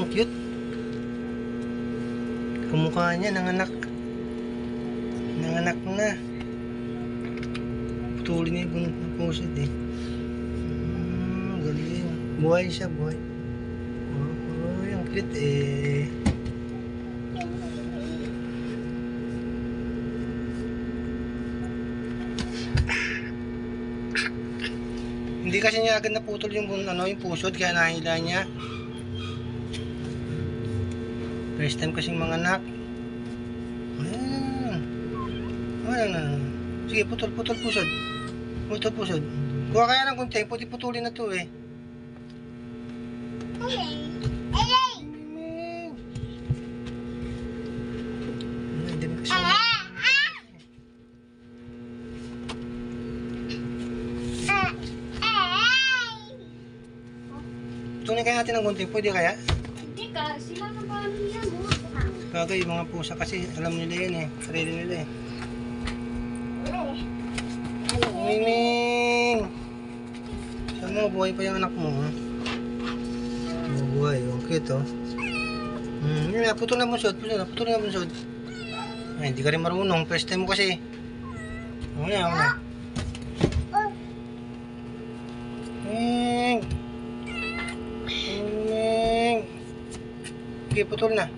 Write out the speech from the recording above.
cute. Kumukha niya, nanganak. Nanganak na. Putulin niya yung pusod eh. Galing. Buhay siya, buhay. Oh, yung cute eh. Hindi kasi niya agad naputol yung pusod, kaya nahila niya. First time kasing mga anak. Ayan. Ayan. Sige, putol pusod. Putol pusod. Kuha kaya ng kunti, putulin na to eh. Tunin kaya natin ng kunti, pwede kaya? Hindi ka, sila na pamilya mo. Bagay, mga pusa kasi, alam nila yun eh. Sarili nila eh. Miming! Saan mo, buhay pa yung anak mo ha? Buhay, ang cute oh. Yun na, putol na bunsod, putol na bunsod. Ay, hindi ka rin marunong, first time mo kasi. Una. Miming! Okay, putol na.